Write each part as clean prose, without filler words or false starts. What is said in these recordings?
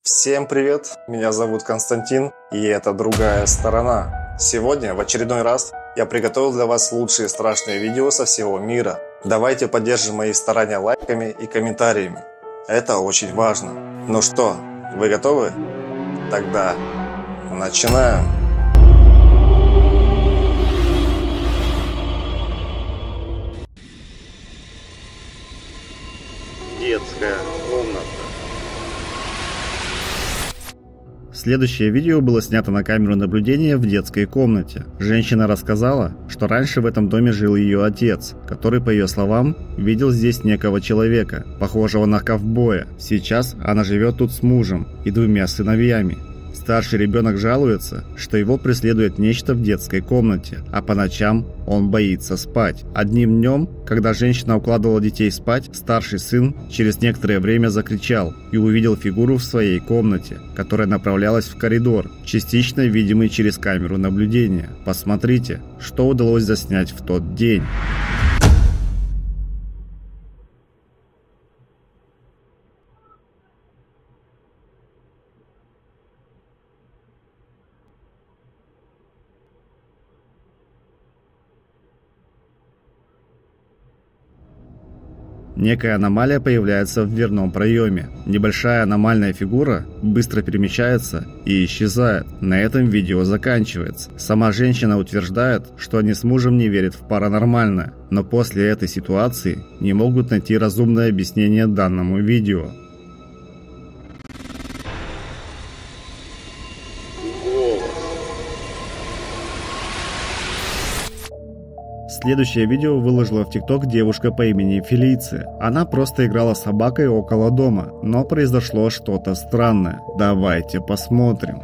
Всем привет, меня зовут Константин, и это «Другая сторона». Сегодня в очередной раз я приготовил для вас лучшие страшные видео со всего мира. Давайте поддержим мои старания лайками и комментариями. Это очень важно. Ну что, вы готовы? Тогда начинаем. Детская комната. Следующее видео было снято на камеру наблюдения в детской комнате. Женщина рассказала, что раньше в этом доме жил ее отец, который, по ее словам, видел здесь некого человека, похожего на ковбоя. Сейчас она живет тут с мужем и 2 сыновьями. Старший ребенок жалуется, что его преследует нечто в детской комнате, а по ночам он боится спать. Одним днем, когда женщина укладывала детей спать, старший сын через некоторое время закричал и увидел фигуру в своей комнате, которая направлялась в коридор, частично видимый через камеру наблюдения. Посмотрите, что удалось заснять в тот день. Некая аномалия появляется в дверном проеме. Небольшая аномальная фигура быстро перемещается и исчезает. На этом видео заканчивается. Сама женщина утверждает, что они с мужем не верят в паранормальное, но после этой ситуации не могут найти разумное объяснение данному видео. Следующее видео выложила в ТикТок девушка по имени Фелиция. Она просто играла с собакой около дома, но произошло что-то странное. Давайте посмотрим.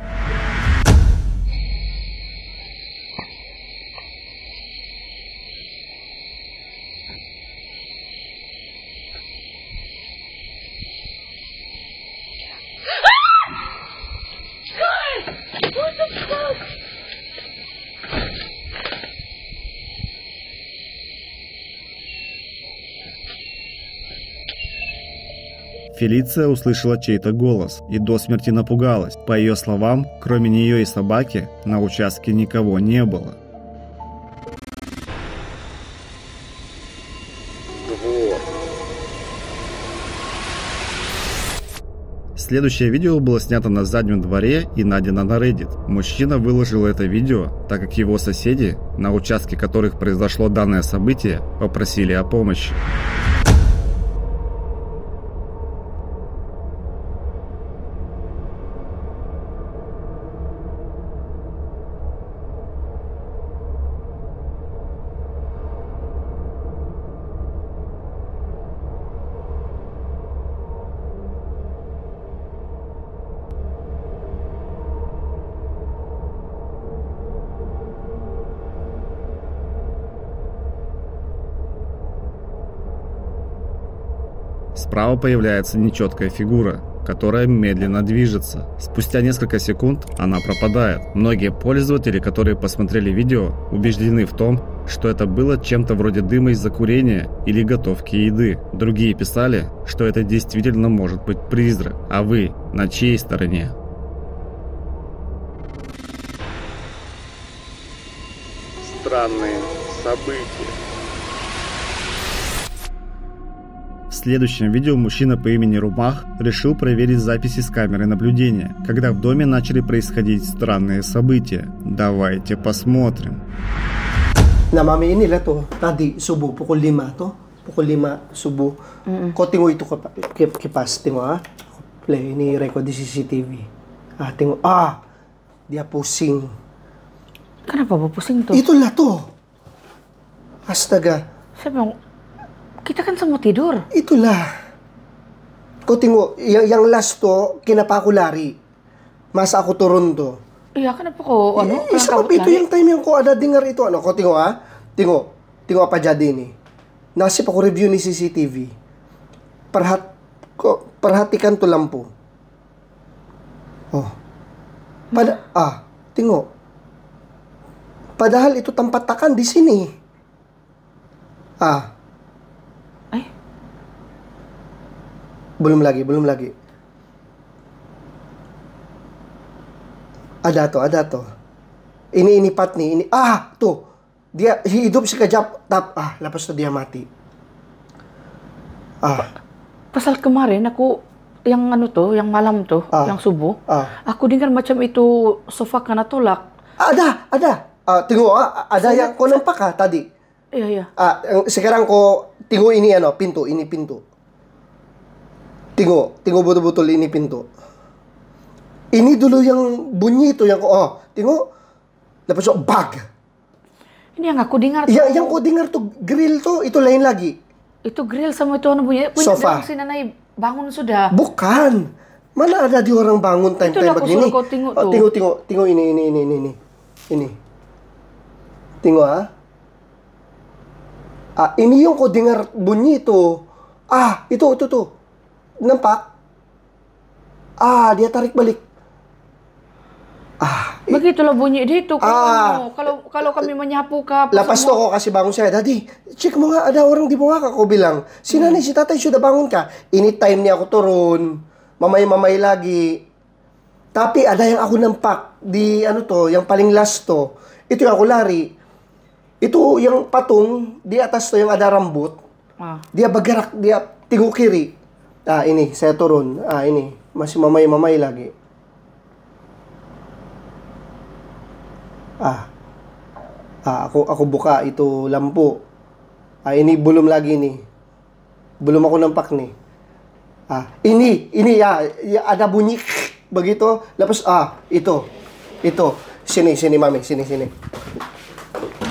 Фелиция услышала чей-то голос и до смерти напугалась. По ее словам, кроме нее и собаки, на участке никого не было. Двор. Следующее видео было снято на заднем дворе и найдено на Reddit. Мужчина выложил это видео, так как его соседи, на участке которых произошло данное событие, попросили о помощи. Справа появляется нечеткая фигура, которая медленно движется. Спустя несколько секунд она пропадает. Многие пользователи, которые посмотрели видео, убеждены в том, что это было чем-то вроде дыма из-за курения или готовки еды. Другие писали, что это действительно может быть призрак. А вы на чьей стороне? Странные события. В следующем видео мужчина по имени Румах решил проверить записи с камеры наблюдения, когда в доме начали происходить странные события. Давайте посмотрим. Namamayin nila to, tadi subo, pukul 5 to. Pukul 5 subo. Ko tingo ito kipas, tingo ha. Play ni record di CCTV. Tingo, dia pusing. Kenapa bu pusing tuh? Itulah to. Astaga. Sabi mo, kita kan semua tidur. Itulah. Ko tingo, yang last to, kinapakulari. Masa ako turun to. Iya, kenapa ko, Isa pa ito yung time yung ko ada dengar ito, ko tingo ha. Tingo apa jadi ni. Nasip ako review ni CCTV. Perhatikan to lampu. Tingo. Padahal ito tampatakan di sini. Belum lagi. Ada to. Ini Pat nih, ini. Tuh. Dia hidup sekejap, lepas itu dia mati. Pasal kemarin aku, yang malam tuh, yang subuh, aku dengar macam itu sofa kena tolak. Ada. Tengok, ada yang kau nampak tadi? Iya. Sekarang kau tengok ini pintu, ini pintu. Tengok betul-betul ini pintu. Ini dulu yang bunyi itu yang tengok. Lepas itu bug. Ini yang aku dengar tuh. Yang kau dengar tuh grill tuh itu lain lagi. Itu grill sama itu bunyi. Sofa. Si Nanay bangun sudah. Bukan. Mana ada di orang bangun time begini. Kau tengok tuh. Tengok ini. Ini. Tengok ini yang kau dengar bunyi itu. Itu tuh. Nampak? Dia tarik balik. Begitulah bunyi dia itu. Kalau kami menyapu lepas itu kau kasih bangun saya. Tadi, cek mo nga ada orang di bawah kau bilang. Si Nanay, si Tatay sudah bangun kah? Ini time niya aku turun. Mamay lagi. Tapi ada yang aku nampak di yang paling last to. Itu yang aku lari. Itu yang patung di atas to yang ada rambut. Dia bergerak, dia tengok kiri. Ini saya turun. Ini masih mamay lagi. Aku buka itu lampu. Ini belum lagi nih. Belum aku nampak nih. Ini ya ada bunyi begitu. Lepas itu. Sini Mami, sini.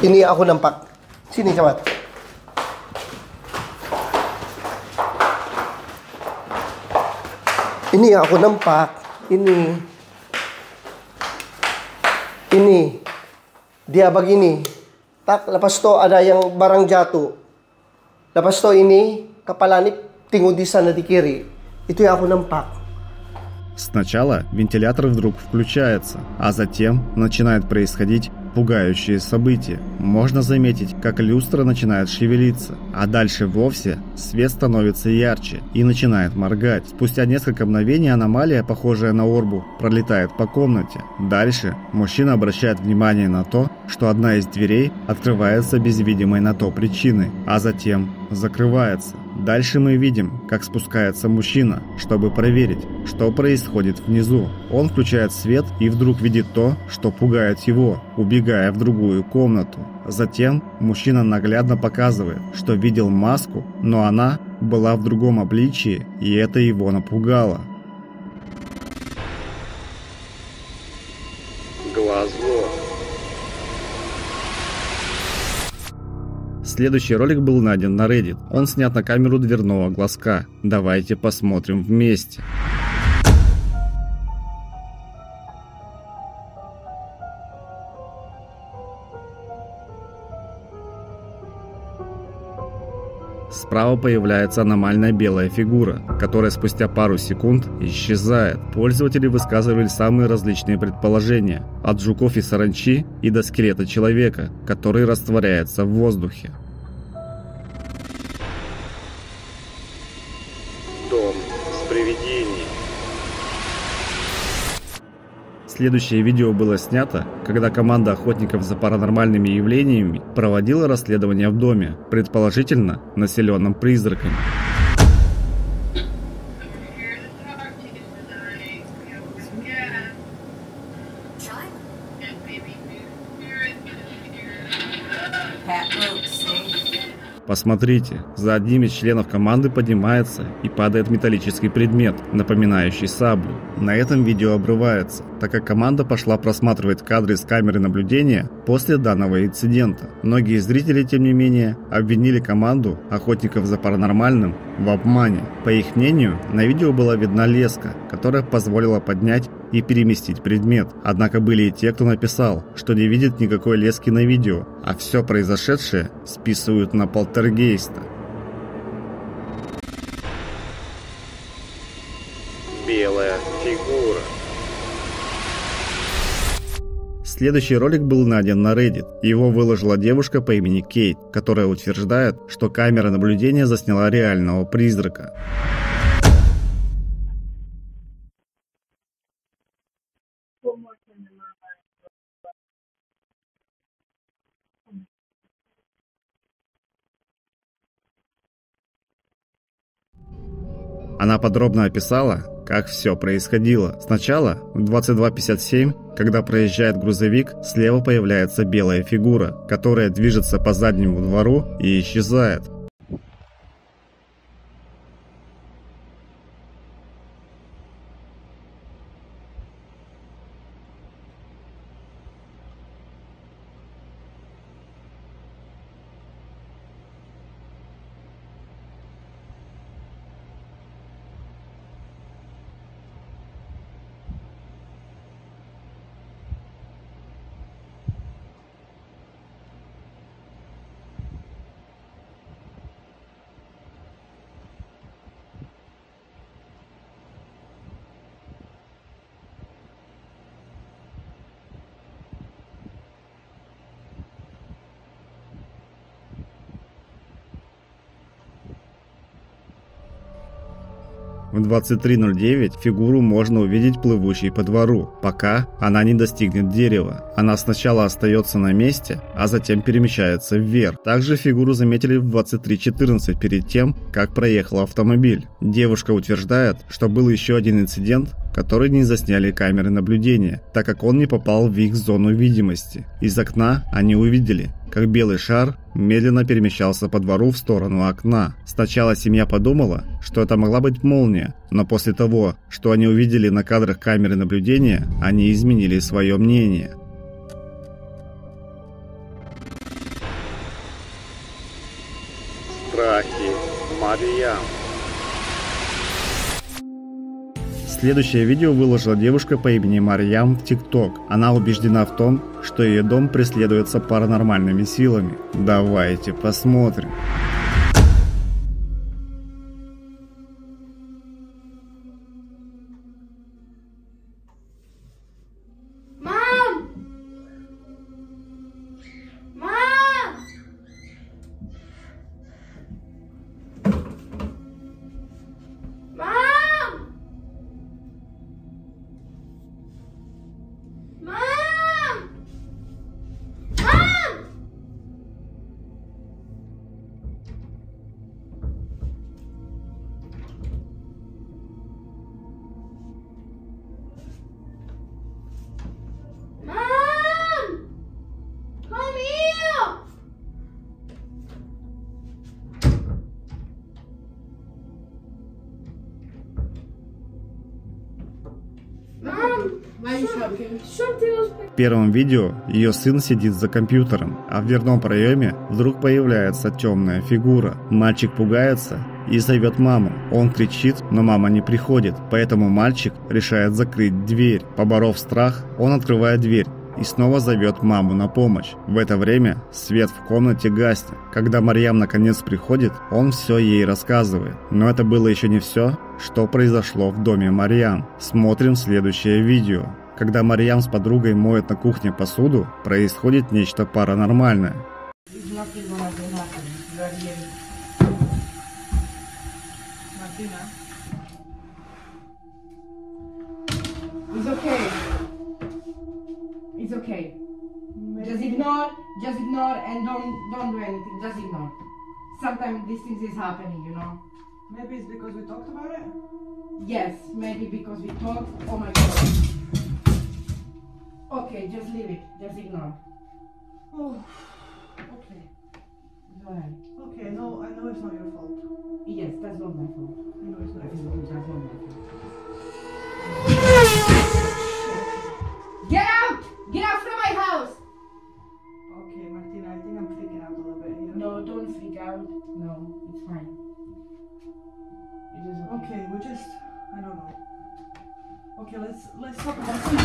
Ini aku nampak. Sini cepat. Ini yang aku nampak. Ini. Dia begini. Lepas itu ada yang barang jatuh. Lepas itu ini kepala ini tinggal di sana di kiri. Itu yang aku nampak. Сначала вентилятор вдруг включается, а затем начинает происходить пугающие события. Можно заметить, как люстра начинает шевелиться, а дальше вовсе свет становится ярче и начинает моргать. Спустя несколько мгновений аномалия, похожая на орбу, пролетает по комнате. Дальше мужчина обращает внимание на то, что одна из дверей открывается без видимой на то причины, а затем закрывается. Дальше мы видим, как спускается мужчина, чтобы проверить, что происходит внизу. Он включает свет и вдруг видит то, что пугает его, убегая в другую комнату. Затем мужчина наглядно показывает, что видел маску, но она была в другом обличии, и это его напугало. Глазок. Следующий ролик был найден на Reddit. Он снят на камеру дверного глазка. Давайте посмотрим вместе. Справа появляется аномальная белая фигура, которая спустя пару секунд исчезает. Пользователи высказывали самые различные предположения, от жуков и саранчи и до скелета человека, который растворяется в воздухе. Дом с привидением. Следующее видео было снято, когда команда охотников за паранормальными явлениями проводила расследование в доме, предположительно населенном призраками. Посмотрите, за одним из членов команды поднимается и падает металлический предмет, напоминающий саблю. На этом видео обрывается, так как команда пошла просматривать кадры с камеры наблюдения после данного инцидента. Многие зрители, тем не менее, обвинили команду охотников за паранормальным в обмане. По их мнению, на видео была видна леска, которая позволила поднять и переместить предмет. Однако были и те, кто написал, что не видит никакой лески на видео, а все произошедшее списывают на полтергейста. Белая фигура. Следующий ролик был найден на Reddit. Его выложила девушка по имени Кейт, которая утверждает, что камера наблюдения засняла реального призрака. Она подробно описала, как все происходило. Сначала в 22:57, когда проезжает грузовик, слева появляется белая фигура, которая движется по заднему двору и исчезает. В 23:09 фигуру можно увидеть плывущей по двору, пока она не достигнет дерева. Она сначала остается на месте, а затем перемещается вверх. Также фигуру заметили в 23:14 перед тем, как проехал автомобиль. Девушка утверждает, что был еще один инцидент, который не засняли камеры наблюдения, так как он не попал в их зону видимости. Из окна они увидели, как белый шар медленно перемещался по двору в сторону окна. Сначала семья подумала, что это могла быть молния, но после того, что они увидели на кадрах камеры наблюдения, они изменили свое мнение. Страхи Марьям. Следующее видео выложила девушка по имени Марьям в ТикТок. Она убеждена в том, что ее дом преследуется паранормальными силами. Давайте посмотрим. В первом видео ее сын сидит за компьютером, а в дверном проеме вдруг появляется темная фигура. Мальчик пугается и зовет маму. Он кричит, но мама не приходит, поэтому мальчик решает закрыть дверь. Поборов страх, он открывает дверь и снова зовет маму на помощь. В это время свет в комнате гаснет. Когда Марьям наконец приходит, он все ей рассказывает. Но это было еще не все, что произошло в доме Марьям. Смотрим следующее видео. Когда Марьям с подругой моет на кухне посуду, происходит нечто паранормальное. It's okay. Just ignore and don't do anything. Just ignore. Sometimes these things is happening, you know. Maybe it's because we talked about it? Yes, maybe because we talked. Oh my god. Okay, just leave it. Just ignore. Oh, okay. It's alright. Okay, no, I know it's not your fault. Yes, that's not my fault. I know it's not That's your fault. not my fault. Get out! Get out from my house! Okay, Martina, I think I'm freaking out a little bit here. No, don't freak out. No, it's fine. It is okay. Okay, we just, I don't know. Okay, let's talk about something.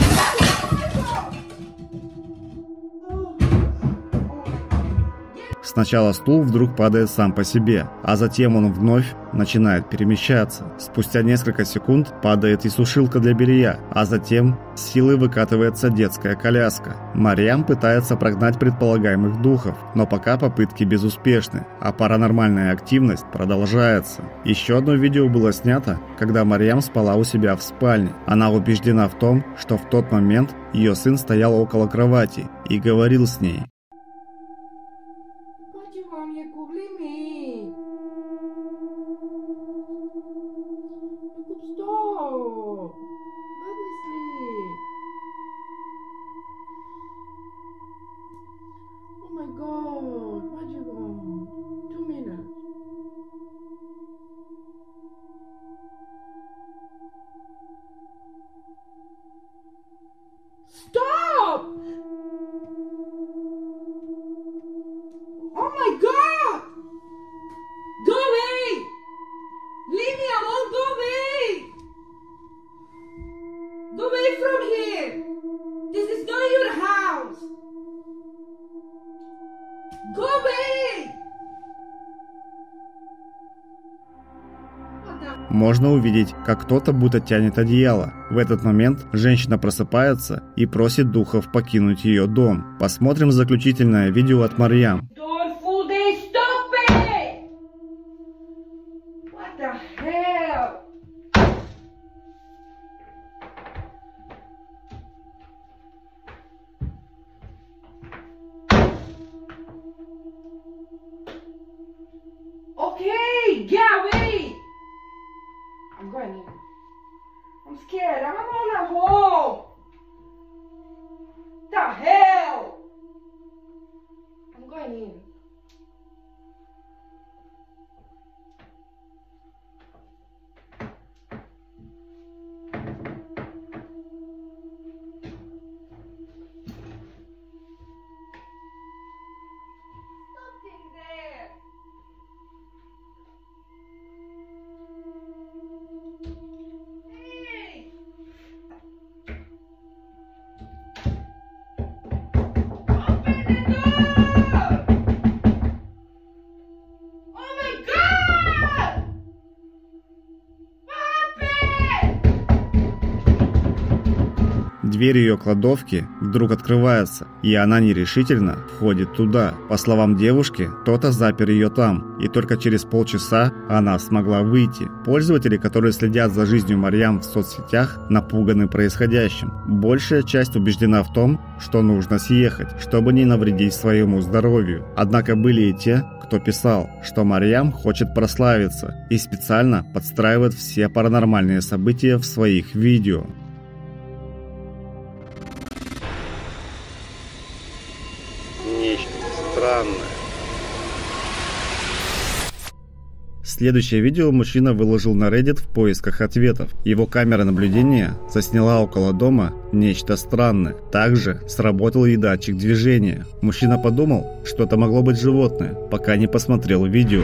Сначала стул вдруг падает сам по себе, а затем он вновь начинает перемещаться. Спустя несколько секунд падает и сушилка для белья, а затем с силой выкатывается детская коляска. Марьям пытается прогнать предполагаемых духов, но пока попытки безуспешны, а паранормальная активность продолжается. Еще одно видео было снято, когда Марьям спала у себя в спальне. Она убеждена в том, что в тот момент ее сын стоял около кровати и говорил с ней. Leave me alone. Go away. Go away from here. This is not your house. Go away. Можно увидеть, как кто-то будто тянет одеяло. В этот момент женщина просыпается и просит духов покинуть ее дом. Посмотрим заключительное видео от Марьям. Okay, get away. I'm going in. I'm scared. I'm alone at home. The hell? I'm going in. Something there. Дверь ее кладовки вдруг открывается, и она нерешительно входит туда. По словам девушки, кто-то запер ее там, и только через полчаса она смогла выйти. Пользователи, которые следят за жизнью Марьям в соцсетях, напуганы происходящим. Большая часть убеждена в том, что нужно съехать, чтобы не навредить своему здоровью. Однако были и те, кто писал, что Марьям хочет прославиться и специально подстраивает все паранормальные события в своих видео. Нечто странное. Следующее видео мужчина выложил на Reddit в поисках ответов. Его камера наблюдения засняла около дома нечто странное. Также сработал и датчик движения. Мужчина подумал, что это могло быть животное, пока не посмотрел видео.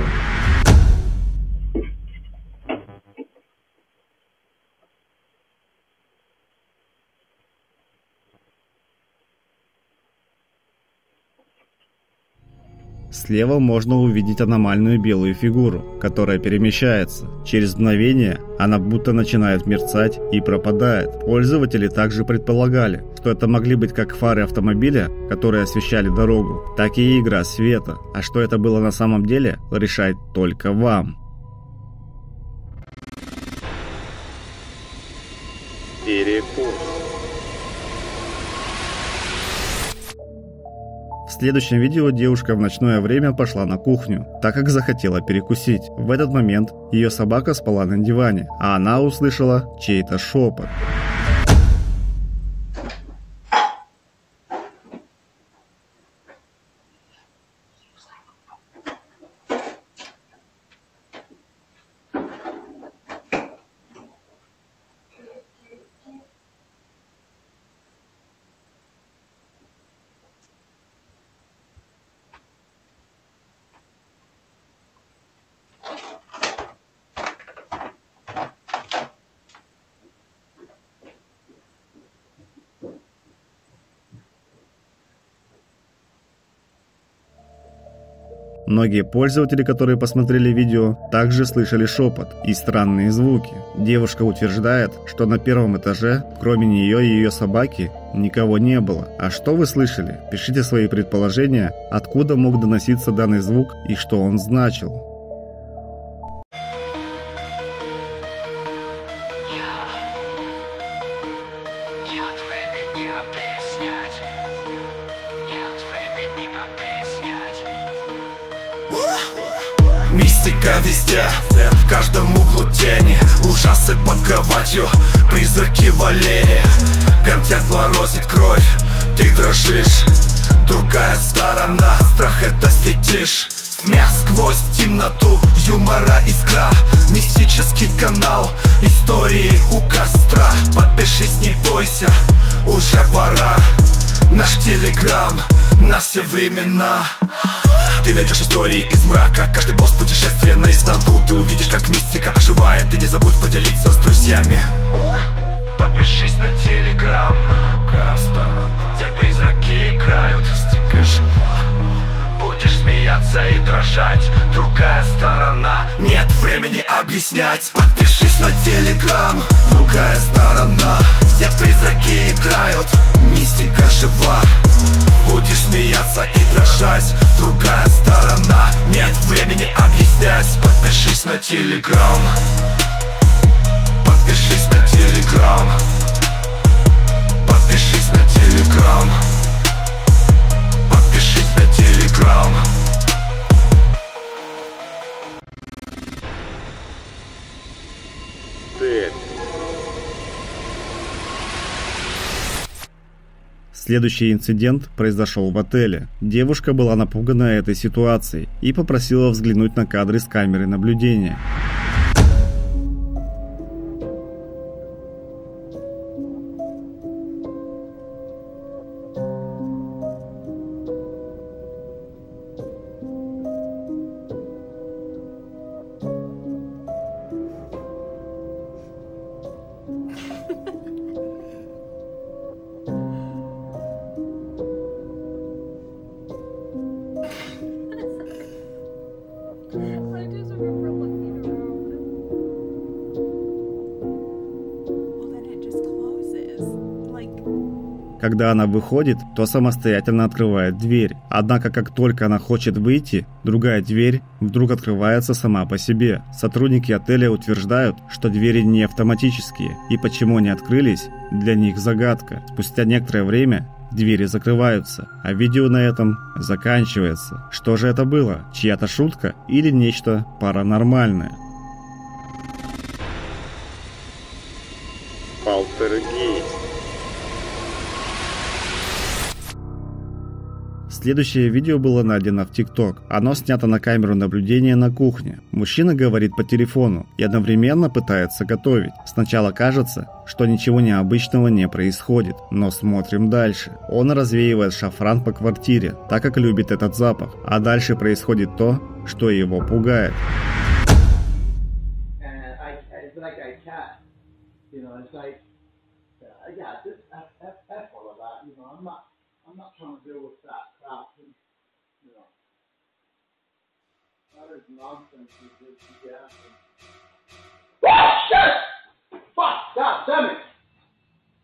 Слева можно увидеть аномальную белую фигуру, которая перемещается. Через мгновение она будто начинает мерцать и пропадает. Пользователи также предполагали, что это могли быть как фары автомобиля, которые освещали дорогу, так и игра света. А что это было на самом деле, решать только вам. Перекус. В следующем видео девушка в ночное время пошла на кухню, так как захотела перекусить. В этот момент ее собака спала на диване, а она услышала чей-то шепот. Многие пользователи, которые посмотрели видео, также слышали шепот и странные звуки. Девушка утверждает, что на первом этаже, кроме нее и ее собаки, никого не было. А что вы слышали? Пишите свои предположения, откуда мог доноситься данный звук и что он значил. Мистика везде, в каждом углу тени, ужасы под кроватью, призраки в аллее. Гордят морозит кровь, ты дрожишь. Другая сторона, страх это светишь. Смех сквозь темноту, юмора искра. Мистический канал, истории у костра. Подпишись, не бойся, уже пора. Наш телеграм на все времена. Ты найдешь истории из мрака, каждый босс путешествие наизнанку. Ты увидишь, как мистика оживает. Ты не забудь поделиться с друзьями. Подпишись на Телеграм, где призраки играют. Будешь смеяться и дрожать. Другая сторона, нет времени объяснять. Подпишись на Телеграм, другая сторона, где призраки играют. Мистика жива. Будешь смеяться и дрожать. Другая сторона, нет времени объяснять. Подпишись на Телеграм. Подпишись на Телеграм. Подпишись на Телеграм. Подпишись на Телеграм. Следующий инцидент произошел в отеле. Девушка была напугана этой ситуацией и попросила взглянуть на кадры с камеры наблюдения. Когда она выходит, то самостоятельно открывает дверь. Однако, как только она хочет выйти, другая дверь вдруг открывается сама по себе. Сотрудники отеля утверждают, что двери не автоматические, и почему они открылись, для них загадка. Спустя некоторое время двери закрываются, а видео на этом заканчивается. Что же это было? Чья-то шутка или нечто паранормальное? Полтергейст. Следующее видео было найдено в ТикТок. Оно снято на камеру наблюдения на кухне. Мужчина говорит по телефону и одновременно пытается готовить. Сначала кажется, что ничего необычного не происходит, но смотрим дальше. Он развеивает шафран по квартире, так как любит этот запах. А дальше происходит то, что его пугает. Fuck! God damn it!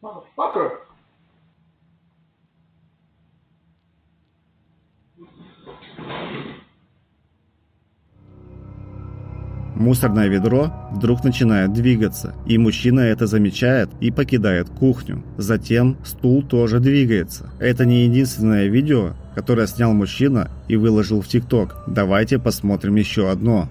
Motherfucker! Мусорное ведро вдруг начинает двигаться, и мужчина это замечает и покидает кухню. Затем стул тоже двигается. Это не единственное видео, которое снял мужчина и выложил в ТикТок. Давайте посмотрим еще одно.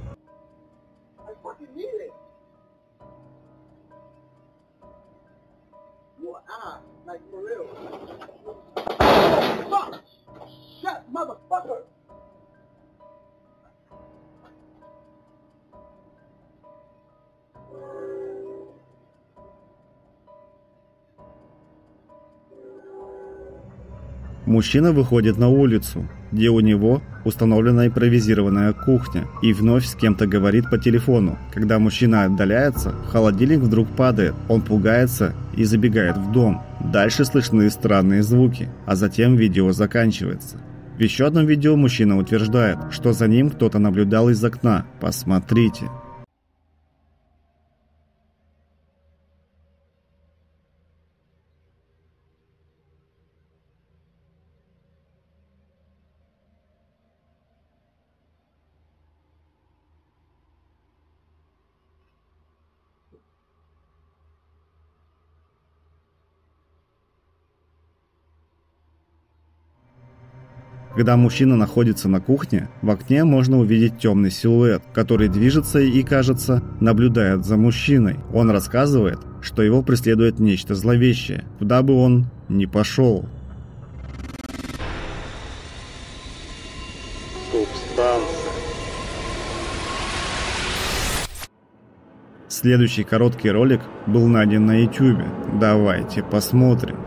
Мужчина выходит на улицу, где у него установлена импровизированная кухня, и вновь с кем-то говорит по телефону. Когда мужчина отдаляется, холодильник вдруг падает, он пугается и забегает в дом. Дальше слышны странные звуки, а затем видео заканчивается. В еще одном видео мужчина утверждает, что за ним кто-то наблюдал из окна. Посмотрите. Когда мужчина находится на кухне, в окне можно увидеть темный силуэт, который движется и, кажется, наблюдает за мужчиной. Он рассказывает, что его преследует нечто зловещее, куда бы он ни пошел. Субстанция. Следующий короткий ролик был найден на YouTube. Давайте посмотрим.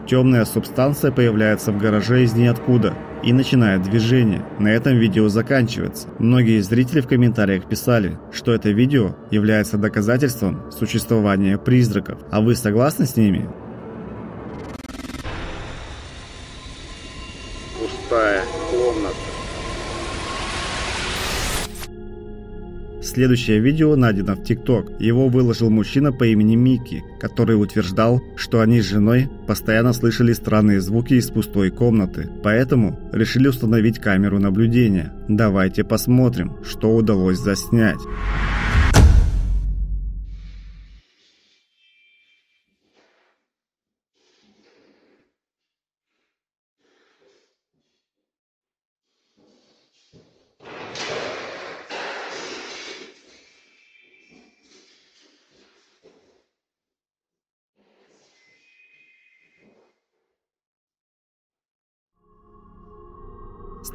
Темная субстанция появляется в гараже из ниоткуда и начинает движение. На этом видео заканчивается. Многие зрители в комментариях писали, что это видео является доказательством существования призраков. А вы согласны с ними? Пустая комната. Следующее видео найдено в ТикТок. Его выложил мужчина по имени Микки, который утверждал, что они с женой постоянно слышали странные звуки из пустой комнаты, поэтому решили установить камеру наблюдения. Давайте посмотрим, что удалось заснять.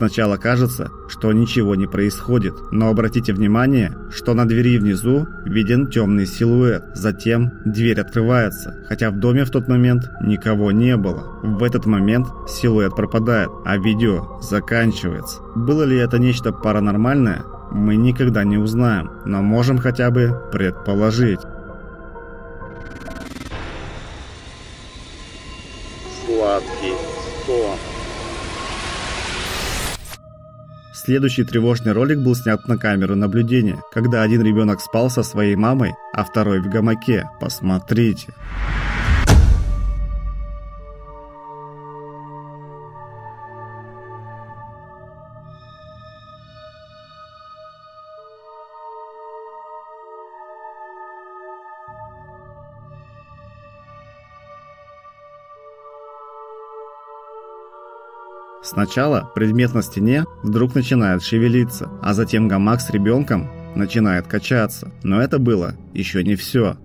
Сначала кажется, что ничего не происходит, но обратите внимание, что на двери внизу виден темный силуэт. Затем дверь открывается, хотя в доме в тот момент никого не было. В этот момент силуэт пропадает, а видео заканчивается. Было ли это нечто паранормальное, мы никогда не узнаем, но можем хотя бы предположить. Сладкий сон. Следующий тревожный ролик был снят на камеру наблюдения, когда один ребенок спал со своей мамой, а второй в гамаке. Посмотрите. Сначала предмет на стене вдруг начинает шевелиться, а затем гамак с ребенком начинает качаться. Но это было еще не все.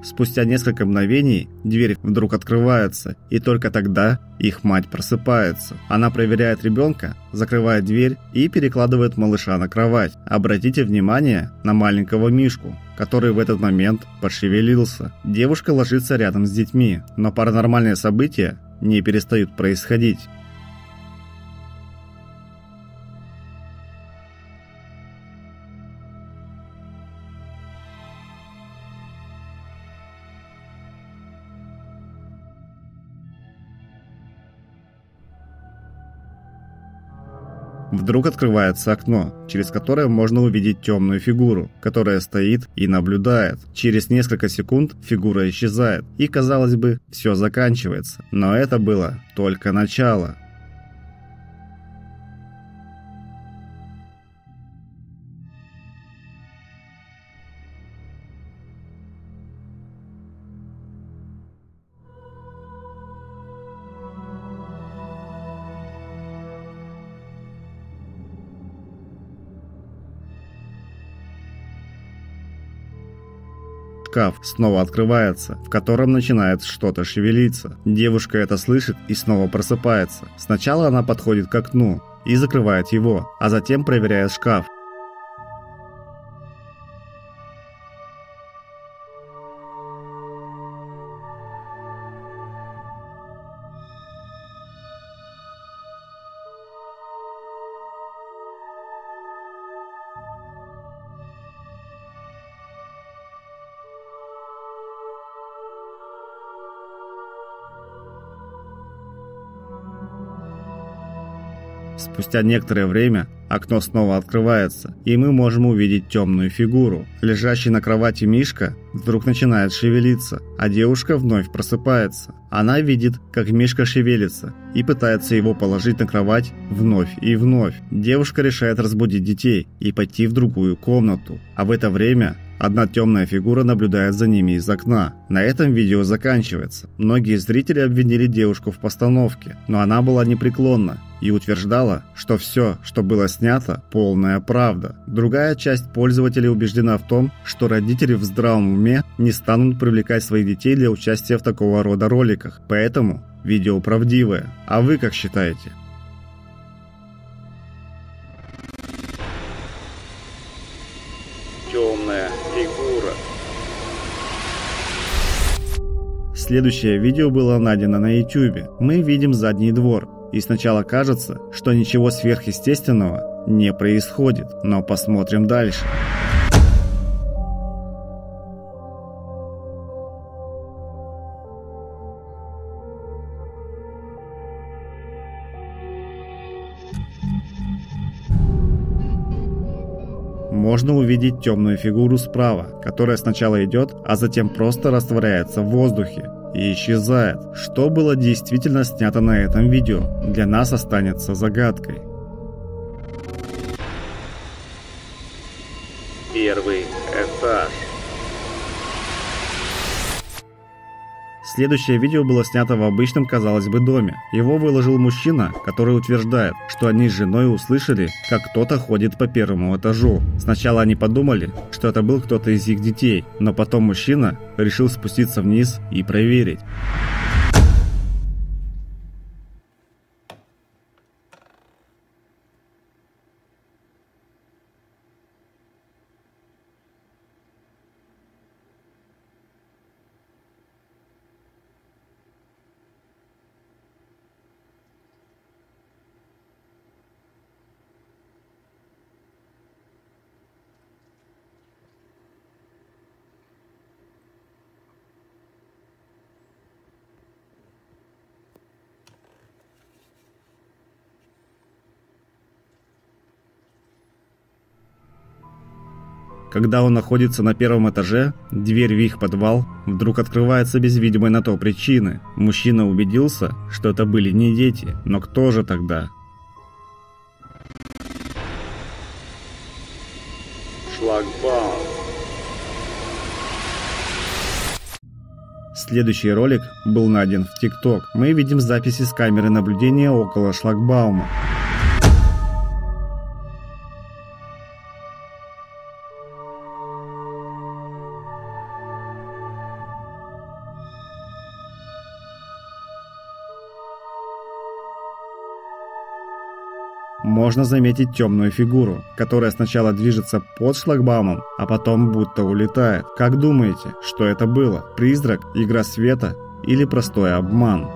Спустя несколько мгновений дверь вдруг открывается, и только тогда их мать просыпается. Она проверяет ребенка, закрывает дверь и перекладывает малыша на кровать. Обратите внимание на маленького Мишку, который в этот момент пошевелился. Девушка ложится рядом с детьми, но паранормальные события не перестают происходить. Вдруг открывается окно, через которое можно увидеть темную фигуру, которая стоит и наблюдает. Через несколько секунд фигура исчезает, и, казалось бы, все заканчивается. Но это было только начало. Шкаф снова открывается, в котором начинает что-то шевелиться. Девушка это слышит и снова просыпается. Сначала она подходит к окну и закрывает его, а затем проверяет шкаф. Спустя некоторое время окно снова открывается, и мы можем увидеть темную фигуру. Лежащий на кровати Мишка вдруг начинает шевелиться, а девушка вновь просыпается. Она видит, как Мишка шевелится, и пытается его положить на кровать вновь и вновь. Девушка решает разбудить детей и пойти в другую комнату, а в это время одна темная фигура наблюдает за ними из окна. На этом видео заканчивается. Многие зрители обвинили девушку в постановке, но она была непреклонна и утверждала, что все, что было снято, полная правда. Другая часть пользователей убеждена в том, что родители в здравом уме не станут привлекать своих детей для участия в такого рода роликах, поэтому видео правдивое. А вы как считаете? Темная фигура. Следующее видео было найдено на YouTube. Мы видим задний двор, и сначала кажется, что ничего сверхъестественного не происходит, но посмотрим дальше. Можно увидеть темную фигуру справа, которая сначала идет, а затем просто растворяется в воздухе и исчезает. Что было действительно снято на этом видео, для нас останется загадкой. Первый этаж. Следующее видео было снято в обычном, казалось бы, доме. Его выложил мужчина, который утверждает, что они с женой услышали, как кто-то ходит по первому этажу. Сначала они подумали, что это был кто-то из их детей, но потом мужчина решил спуститься вниз и проверить. Когда он находится на первом этаже, дверь в их подвал вдруг открывается без видимой на то причины. Мужчина убедился, что это были не дети, но кто же тогда? Шлагбаум. Следующий ролик был найден в TikTok. Мы видим записи с камеры наблюдения около шлагбаума. Можно заметить темную фигуру, которая сначала движется под шлагбаумом, а потом будто улетает. Как думаете, что это было? Призрак, игра света или простой обман?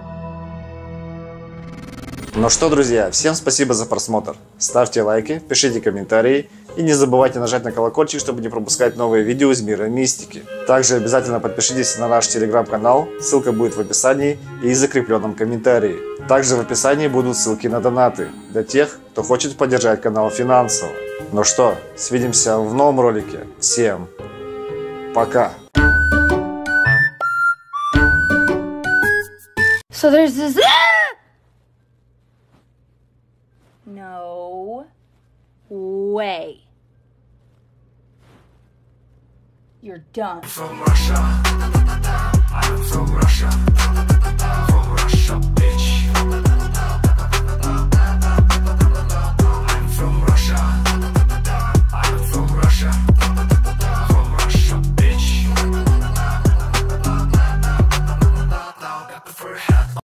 Ну что, друзья, всем спасибо за просмотр. Ставьте лайки, пишите комментарии и не забывайте нажать на колокольчик, чтобы не пропускать новые видео из мира мистики. Также обязательно подпишитесь на наш телеграм-канал, ссылка будет в описании и закрепленном комментарии. Также в описании будут ссылки на донаты для тех, кто хочет поддержать канал финансово. Ну что, свидимся в новом ролике. Всем пока! So there's this. No way. You're done. From Russia, I'm from Russia, bitch.